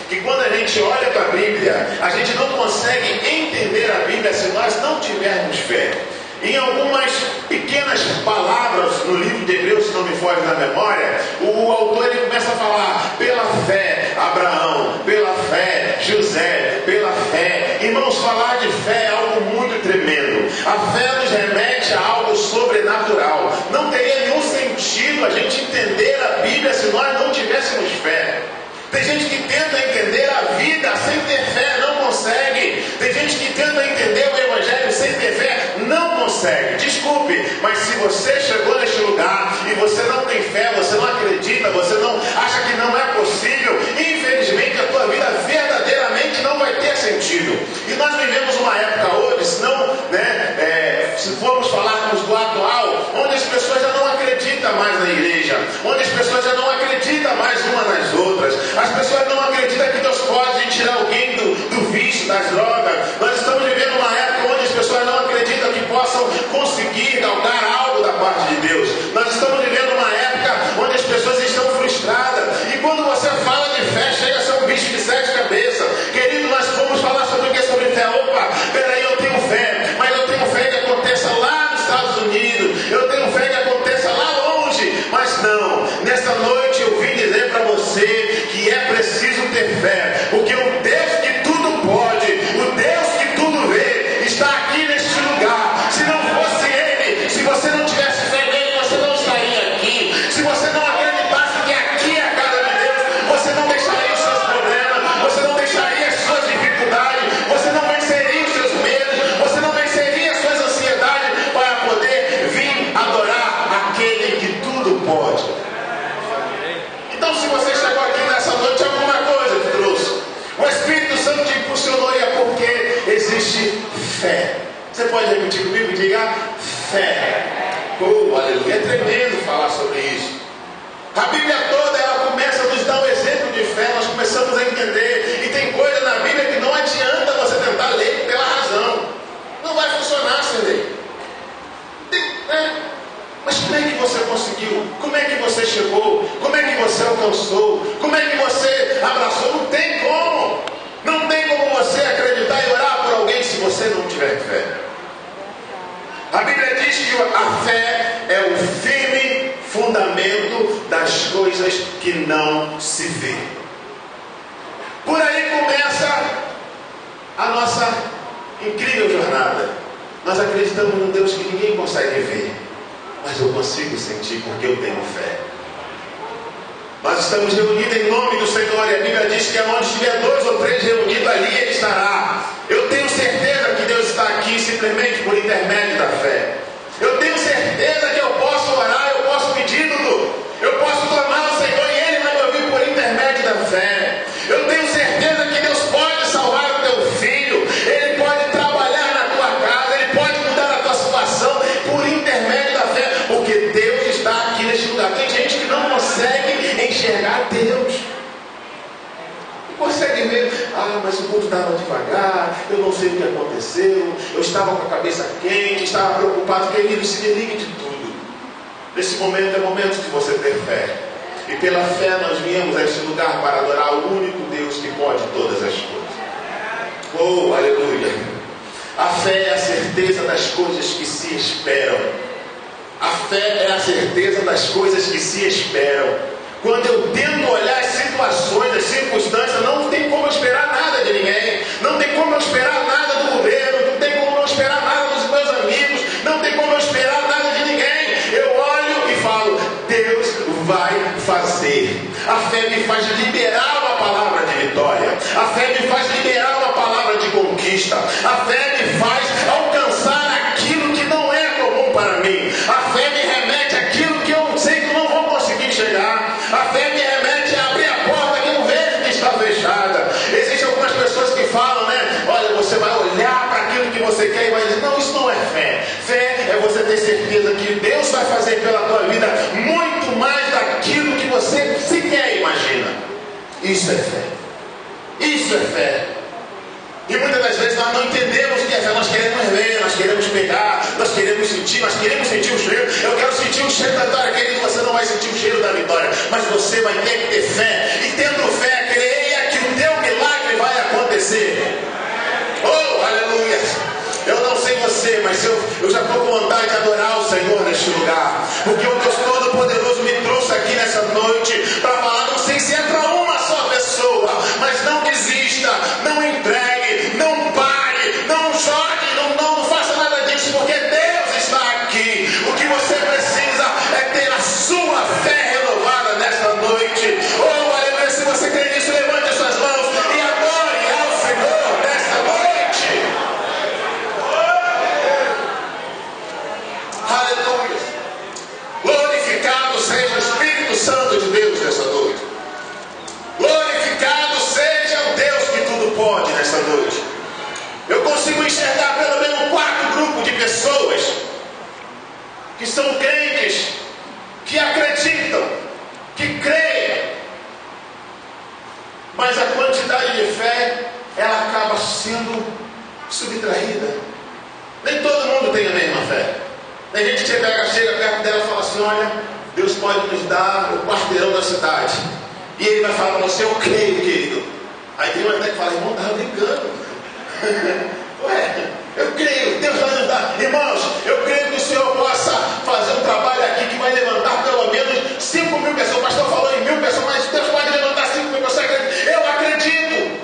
que quando a gente olha para a Bíblia, a gente não consegue entender a Bíblia se nós não tivermos fé. Em algumas pequenas palavras no livro de Hebreus, se não me foge da memória, o autor ele começa a falar: pela fé Abraão, pela fé José, pela fé. Irmãos, falar de fé é algo muito tremendo. A fé nos remete a algo sobrenatural. Não teria nenhum sentido a gente entender a Bíblia se nós não tivéssemos fé. Tem gente que tenta entender a vida sem ter fé, não consegue. Tem gente que tenta entender o Evangelho sem ter fé, não consegue. Desculpe, mas se você chegou neste lugar e você não tem fé, você não acredita, você não acha que não é possível, infelizmente a tua vida verdadeiramente não vai ter sentido. E nós vivemos uma época hoje, senão, se formos falarmos do atual, onde as pessoas já não acreditam mais na igreja, onde as pessoas já não acreditam mais uma nas outras. As pessoas não acreditam que Deus pode tirar alguém do vício, das drogas. Nós estamos vivendo uma época onde as pessoas não acreditam que possam conseguir galgar algo da parte de Deus. Nós estamos vivendo uma época onde as pessoas estão frustradas. E quando você fala de fé, chega a ser um bicho de 7 cabeças. Querido, nós vamos falar sobre o que? Sobre fé. Opa, peraí, eu tenho fé. Mas eu tenho fé que aconteça lá nos Estados Unidos. Eu tenho fé que aconteça lá longe. Mas não, nesta noite eu vim dizer para você que é preciso ter fé, porque o Deus que tudo pode, o Deus que tudo vê, está aqui neste lugar. Se não fosse Ele, se você não tivesse fé nele, você não estaria aqui. Se você não acreditasse que aqui é a casa de Deus, você não deixaria os seus problemas, você não deixaria as suas dificuldades, você não venceria os seus medos, você não venceria as suas ansiedades para poder vir adorar aquele que tudo pode. Então, se você chegou aqui nessa noite, alguma coisa te trouxe. O Espírito Santo te impulsionou e é porque existe fé. Você pode repetir comigo? Diga fé. Oh, aleluia. É tremendo falar sobre isso. A Bíblia toda, ela começa a nos dar um exemplo de fé. Nós começamos a entender. E tem coisa na Bíblia que não adianta você tentar ler pela razão. Não vai funcionar sem ler. Mas como é que você conseguiu? Como é que você chegou? Como é que você alcançou? Como é que você abraçou? Não tem como. Não tem como você acreditar e orar por alguém se você não tiver fé. A Bíblia diz que a fé é o firme fundamento das coisas que não se vê. Por aí começa a nossa incrível jornada. Nós acreditamos num Deus que ninguém consegue ver, mas eu consigo sentir porque eu tenho fé. Nós estamos reunidos em nome do Senhor e a Bíblia diz que onde estiver 2 ou 3 reunidos, ali Ele estará. Eu tenho certeza que Deus está aqui simplesmente por intermédio da fé. Eu tenho certeza que eu posso orar, eu posso pedir, Dudu. Eu posso clamar ao Senhor e Ele vai me ouvir por intermédio da fé. Eu tenho certeza que Deus pode salvar o teu filho. Ele pode trabalhar na tua casa, Ele pode mudar a tua situação por intermédio da fé, porque Deus está aqui neste lugar. Tem gente que não consegue enxergar Deus. Não consegue ver, mas o mundo estava devagar, eu não sei o que aconteceu, eu estava com a cabeça quente, estava preocupado. Querido, se desligue de tudo. Nesse momento é momento de você ter fé. E pela fé nós viemos a este lugar para adorar o único Deus que pode todas as coisas. Oh, aleluia. A fé é a certeza das coisas que se esperam. A fé é a certeza das coisas que se esperam. Quando eu tento olhar as situações, as circunstâncias, não tem como eu esperar nada de ninguém. Não tem como eu esperar nada do governo. Não tem como eu esperar nada dos meus amigos. Não tem como eu esperar nada de ninguém. Eu olho e falo, Deus vai fazer. A fé me faz liberar uma palavra de vitória. A fé me faz liberar uma palavra de conquista. A fé me faz alcançar aquilo que não é comum para mim. A fé me remete àquilo que eu sei que não vou conseguir chegar. A fé me remete a abrir a porta que eu vejo que está fechada. Existem algumas pessoas que falam, olha, você vai olhar para aquilo que você quer e vai dizer, não, isso não é fé. Fé é você ter certeza que Deus vai fazer pela tua vida muito mais daquilo que você sequer imagina. Isso é fé. Isso é fé. E muitas das vezes nós não entendemos o que é fé. Nós queremos ver, nós queremos pegar, nós queremos sentir o cheiro. Eu quero sentir o cheiro da vitória. Querido, você não vai sentir o cheiro da vitória, mas você vai ter que ter fé. E tendo fé, creia que o teu mas eu já estou com vontade de adorar o Senhor neste lugar, porque o Deus Todo-Poderoso me trouxe aqui nessa noite para falar. Não sei se é para uma só pessoa, mas não desista, não entregue, não pare, não jogue, não faça nada disso, porque Deus está aqui. O que você precisa é ter a sua fé renovada nesta noite. Oh, aleluia! Se você crê nisso, levante as suas mãos e adore ao Senhor nesta noite. Aleluia! Glorificado seja o Espírito Santo de Deus nesta noite. Glorificado seja o Deus que tudo pode nesta noite. Eu consigo enxergar pelo menos 4 grupos de pessoas que são crentes, que acreditam, que creem, mas a quantidade de fé, ela acaba sendo subtraída. Nem todo mundo tem a mesma fé. Tem gente que chega perto dela e fala assim: olha, Deus pode nos dar o quarteirão da cidade. E ele vai falar para você: eu creio, querido. Aí tem um até que fala: irmão, estava brincando. Ué, eu creio, Deus vai nos dar. Irmãos, eu creio que o Senhor possa fazer um trabalho aqui que vai levantar pelo menos 5.000 pessoas. O pastor falou em 1.000 pessoas, mas Deus pode levantar 5.000 pessoas. Eu acredito.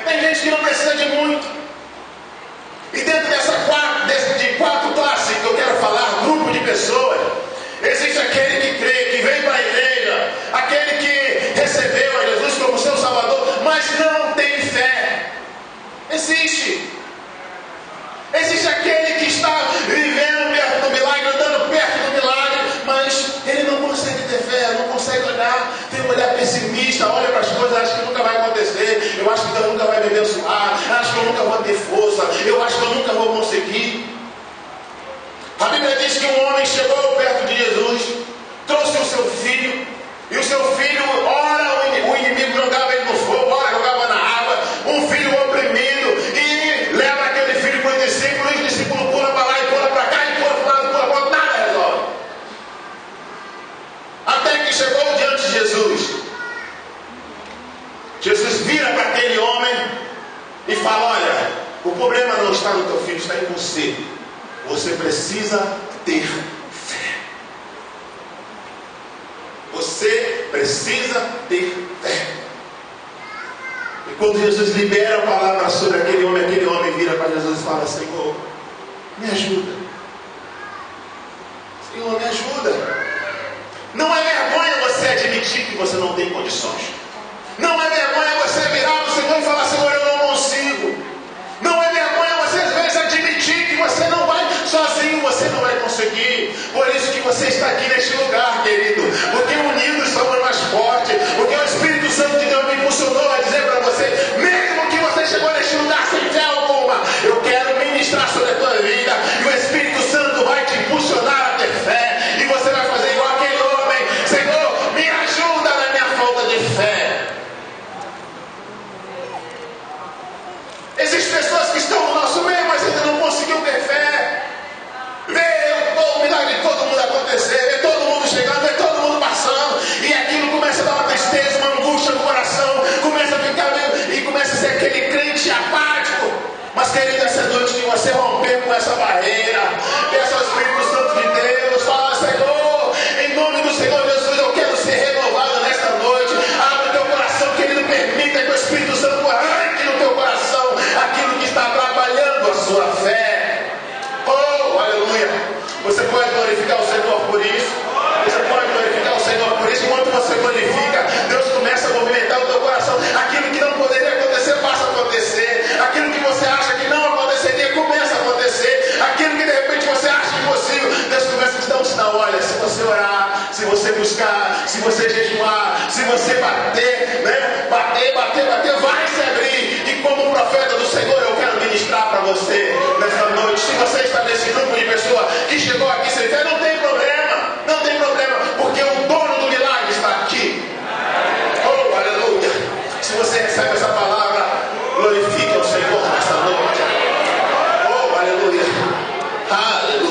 Tem gente que não precisa de muito. E dentro de 4 classes que eu quero falar, grupo de pessoas, existe aquele que crê, que vem para a igreja, aquele que recebeu a Jesus como seu Salvador, mas não tem fé. Existe aquele que está vivendo perto do milagre, andando perto do milagre, mas ele não consegue ter fé, não consegue olhar, tem um olhar pessimista, olha para as coisas, acha que nunca vai acontecer, eu acho que Deus nunca vai me abençoar, acho que eu nunca vou ter força, eu acho que eu nunca vou conseguir. A Bíblia diz que um homem chegou perto de Jesus, trouxe o seu filho, e o seu filho, ora o inimigo jogava ele no fogo, ora jogava na água, um filho oprimido, e leva aquele filho para os discípulos pulam para lá e pulam para cá, e pulam para lá e pulam para lá, nada resolve. Até que chegou diante de Jesus. Jesus vira para aquele homem e fala: olha, o problema não está no teu filho, está em você. Você precisa ter fé. Você precisa ter fé. E quando Jesus libera a palavra sobre aquele homem vira para Jesus e fala: Senhor, me ajuda. Senhor, me ajuda. Não é vergonha você admitir que você não tem condições. Não é vergonha você virar para o Senhor e falar: Senhor, eu não consigo. Não é vergonha você às vezes admitir que você não vai sozinho, você não vai conseguir. Por isso que você está aqui neste lugar, querido, porque unidos somos mais fortes, porque o Espírito Santo de Deus me impulsionou a dizer para você: mesmo que você chegou neste lugar sem fé alguma, eu quero ministrar sobre a tua vida, e o Espírito Santo vai te impulsionar a ter fé, e você vai fazer igual aquele homem: Senhor, me ajuda na minha falta de fé. Existem pessoas que estão no nosso meio, mas ainda não conseguiu ter fé. Vê o milagre de todo mundo acontecer, vê todo mundo chegando, vê todo mundo passando, e aquilo começa a dar uma tristeza, uma angústia no coração, começa a ficar meio, e começa a ser aquele crente apático. Mas, querido, essa noite que você romper com essa barreira, peça ao Espírito Santo de Deus, fala: Senhor, em nome do Senhor Jesus, eu quero ser renovado nesta noite. Abre o teu coração, querido, permita que o Espírito Santo arranque no teu coração aquilo que está atrapalhando a sua fé. Oh, aleluia! Você pode glorificar o Senhor por isso. Você pode glorificar o Senhor por isso. Enquanto você glorifica, Deus começa a movimentar o teu coração. Aquilo que não poderia acontecer, passa a acontecer. Aquilo que você acha que não aconteceria, começa a acontecer. Aquilo que de repente você acha impossível, Deus começa a te dar um sinal: olha, se você orar, se você buscar, se você jejuar, se você bater, né? Bater, vai se abrir. E como profeta do Senhor, eu quero ministrar para você nesta noite. Se você está nesse grupo de pessoas que chegou aqui sem fé, não tem problema, porque o dono do milagre está aqui. Oh, aleluia! Se você recebe essa palavra, glorifique o Senhor nesta noite. Oh, aleluia! Aleluia!